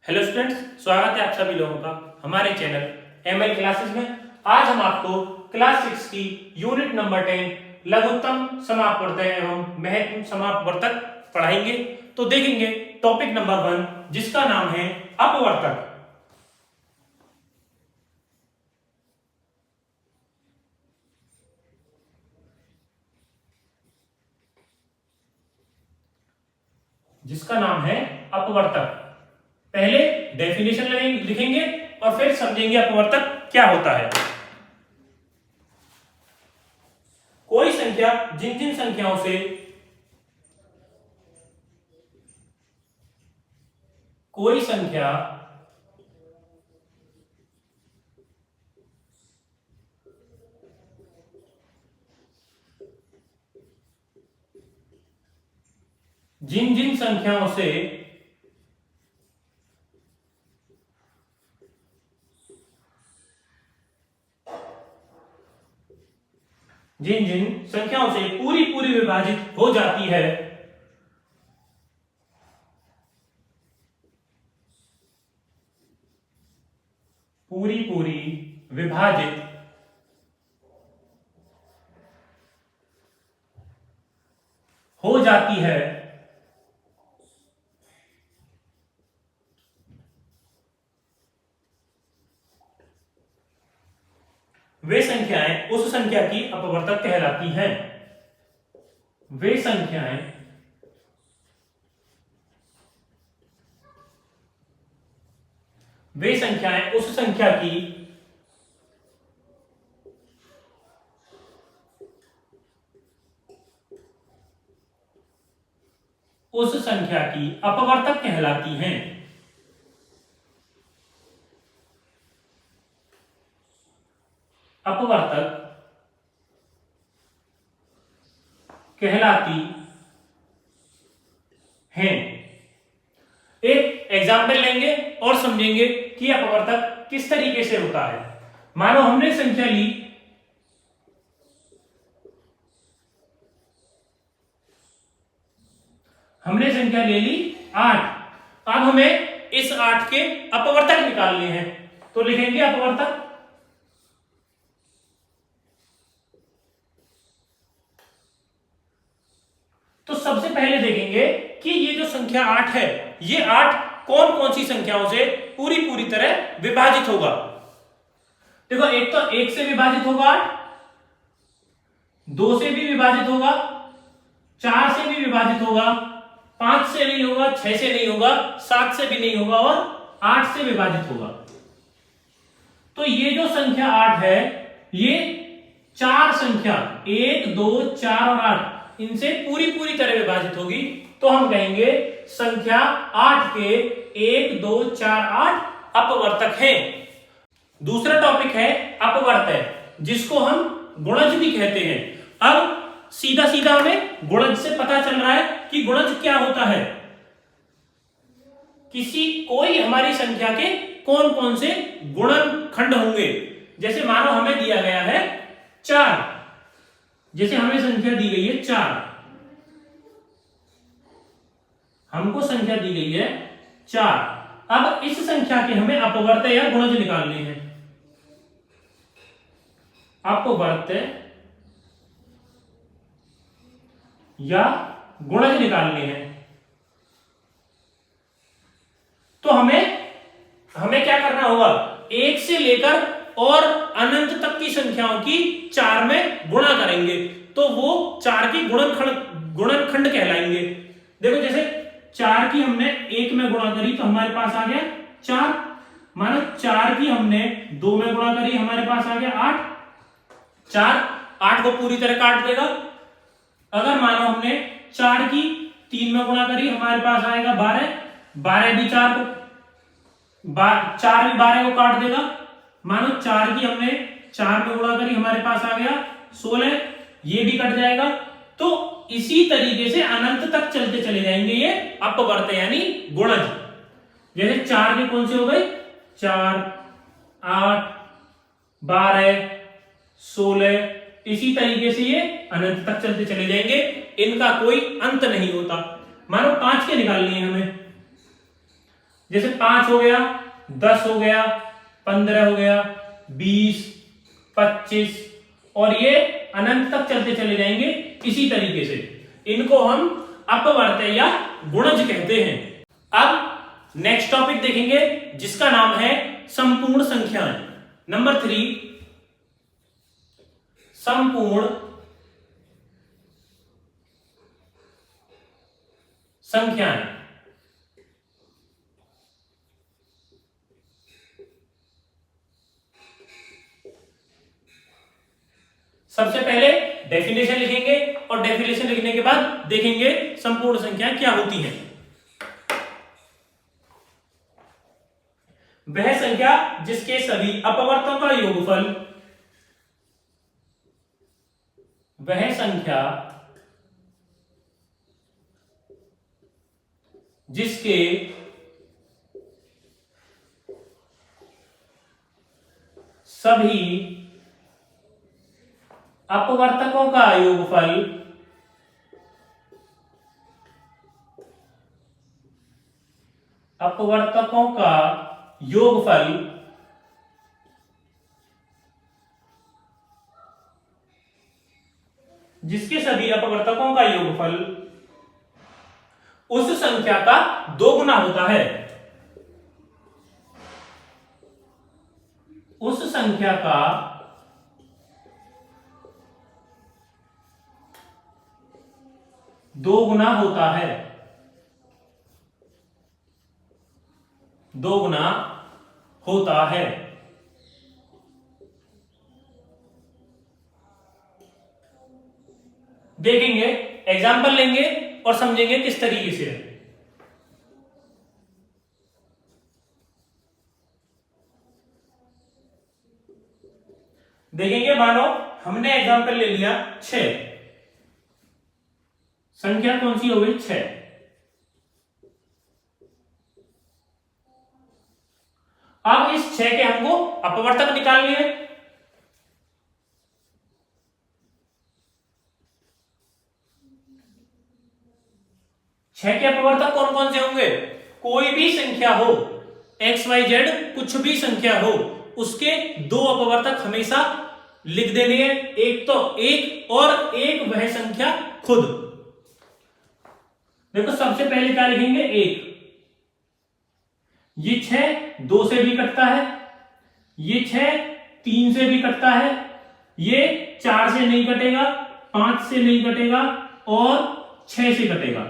Hello students, स्वागत है आप सभी लोगों का हमारे चैनल एमएल क्लासेस में। आज हम आपको क्लास 6 की यूनिट नंबर 10 लघुत्तम समापवर्तक एवं महत्तम समापवर्तक पढ़ाएंगे। तो देखेंगे टॉपिक नंबर 1 जिसका नाम है अपवर्तक। जिसका नाम है अपवर्तक। पहले डेफिनेशन लिखेंगे और फिर समझेंगे अपवर्तक क्या होता है। कोई संख्या जिन जिन संख्याओं से कोई संख्या जिन जिन संख्याओं से जिन जिन संख्याओं से पूरी पूरी विभाजित हो जाती है पूरी पूरी विभाजित हो जाती है वे संख्याएं उस संख्या की अपवर्तक कहलाती हैं। वे संख्याएं उस संख्या की अपवर्तक कहलाती हैं। अपवर्तक कहलाती हैं। एक एग्जाम्पल लेंगे और समझेंगे कि अपवर्तक किस तरीके से होता है। मानो हमने संख्या ली ले ली 8। अब हमें इस 8 के अपवर्तक निकालने हैं, तो लिखेंगे अपवर्तक। तो सबसे पहले देखेंगे कि ये जो संख्या 8 है, ये 8 कौन कौन सी संख्याओं से पूरी पूरी तरह विभाजित होगा। देखो, एक तो 1 से विभाजित होगा 8, 2 से भी विभाजित होगा, 4 से भी विभाजित होगा, 5 से नहीं होगा, 6 से नहीं होगा, 7 से भी नहीं होगा और 8 से विभाजित होगा। तो ये जो संख्या 8 है, ये 4 संख्या 1, 2, 4 और 8 इनसे पूरी पूरी तरह विभाजित होगी। तो हम कहेंगे संख्या 8 के 1, 2, 4, 8 अपवर्तक हैं। दूसरा टॉपिक है अपवर्तक, जिसको हम गुणज भी कहते हैं। अब सीधा सीधा हमें गुणज से पता चल रहा है कि गुणज क्या होता है। कोई हमारी संख्या के कौन कौन से गुणनखंड होंगे। जैसे मानो हमें दिया गया है 4, जैसे हमें संख्या दी गई है 4, हमको संख्या दी गई है 4। अब इस संख्या के हमें अपवर्तक या गुणज निकालने हैं। अपवर्तक या गुणज निकालने हैं। तो हमें क्या करना होगा, 1 से लेकर और अनंत तक की संख्याओं की 4 में गुणा करेंगे, तो वो 4 की गुणनखंड कहलाएंगे। देखो, जैसे 4 की हमने 1 में गुणा करी तो हमारे पास आ गया 4। मानो 4 की हमने 2 में गुणा करी, हमारे पास आ गया 8। 4 8 को पूरी तरह काट देगा। अगर मानो हमने 4 की 3 में गुणा करी, हमारे पास आएगा 12। 12 भी 4 भी 12 को काट देगा। मानो 4 की हमने 4 में गुणा करी, हमारे पास आ गया 16, ये भी कट जाएगा। तो इसी तरीके से अनंत तक चलते चले जाएंगे ये अपवर्तक यानी गुणज। जैसे 4 के कौन से हो गए, 4, 8, 12, 16, इसी तरीके से ये अनंत तक चलते चले जाएंगे, इनका कोई अंत नहीं होता। मानो 5 के निकालनी है हमें। जैसे 5 हो गया, 10 हो गया, 15 हो गया, 20, 25 और ये अनंत तक चलते चले जाएंगे। इसी तरीके से इनको हम अपवर्त्य या गुणज कहते हैं। अब नेक्स्ट टॉपिक देखेंगे जिसका नाम है संपूर्ण संख्याएं। नंबर 3, संपूर्ण संख्याएं। सबसे पहले डेफिनेशन लिखेंगे और डेफिनेशन लिखने के बाद देखेंगे संपूर्ण संख्याएं क्या होती हैं। वह संख्या जिसके सभी अपवर्तों का योगफल, वह संख्या जिसके सभी अपवर्तकों का योगफल अपवर्तकों का योगफल जिसके सभी अपवर्तकों का योगफल उस संख्या का 2 गुना होता है। उस संख्या का 2 गुना होता है। 2 गुना होता है। देखेंगे, एग्जाम्पल लेंगे और समझेंगे किस तरीके से है। देखेंगे, मानो हमने एग्जाम्पल ले लिया 6। संख्या कौन सी हो गई? 6। अब इस 6 के हमको अपवर्तक निकालने हैं। छह के अपवर्तक कौन कौन से होंगे? कोई भी संख्या हो, एक्स वाई जेड कुछ भी संख्या हो, उसके 2 अपवर्तक हमेशा लिख देने हैं। एक तो एक और एक वह संख्या खुद। देखो, सबसे पहले क्या लिखेंगे? 1। ये 6 2 से भी कटता है, ये 6 3 से भी कटता है, ये 4 से नहीं कटेगा, 5 से नहीं कटेगा और 6 से कटेगा।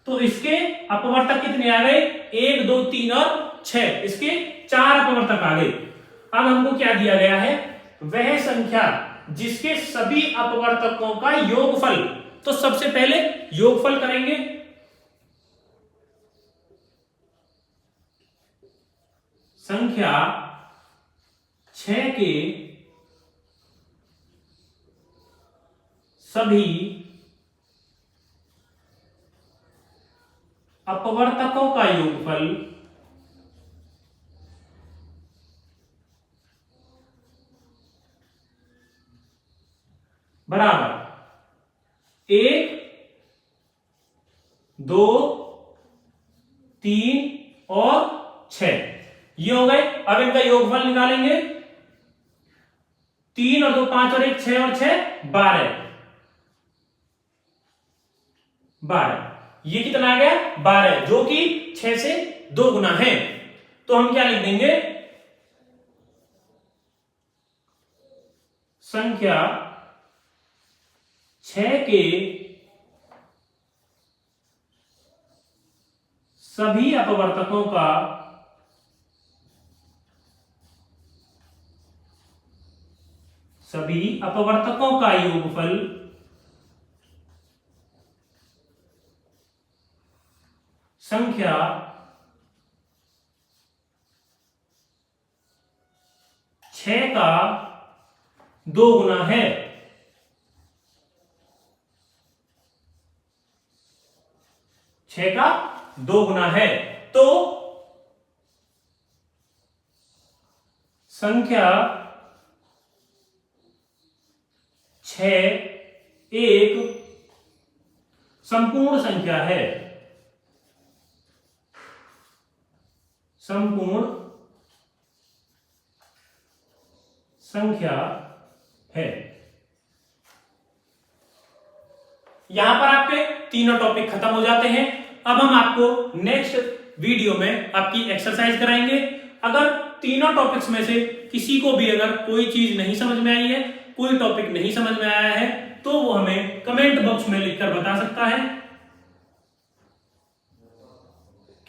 तो इसके अपवर्तक कितने आ गए? 1 2 3 और 6। इसके 4 अपवर्तक आ गए। अब हमको क्या दिया गया है? वह संख्या जिसके सभी अपवर्तकों का योगफल। तो सबसे पहले योगफल करेंगे। संख्या 6 के सभी अपवर्तकों का योगफल बराबर 1 2 3 और 6। ये हो गए। अब इनका योगफल निकालेंगे। 3 और 2 5 और 1 6 और 6 12। ये कितना आ गया? 12, जो कि 6 से 2 गुना है। तो हम क्या लिख देंगे? संख्या 6 के सभी अपवर्तकों का योगफल संख्या 6 का 2 गुना है। 6 का 2 गुना है। तो संख्या 6 एक संपूर्ण संख्या है। संपूर्ण संख्या है। यहां पर आपके तीनों टॉपिक खत्म हो जाते हैं। अब हम आपको नेक्स्ट वीडियो में आपकी एक्सरसाइज कराएंगे। अगर तीनों टॉपिक्स में से किसी को भी अगर कोई चीज नहीं समझ में आई है, कोई टॉपिक नहीं समझ में आया है, तो वो हमें कमेंट बॉक्स में लिखकर बता सकता है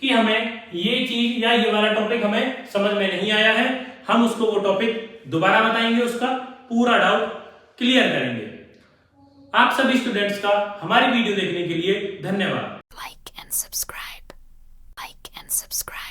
कि हमें ये चीज या ये वाला टॉपिक हमें समझ में नहीं आया है। हम उसको वो टॉपिक दोबारा बताएंगे, उसका पूरा डाउट क्लियर करेंगे। आप सभी स्टूडेंट्स का हमारी वीडियो देखने के लिए धन्यवाद। Like and subscribe.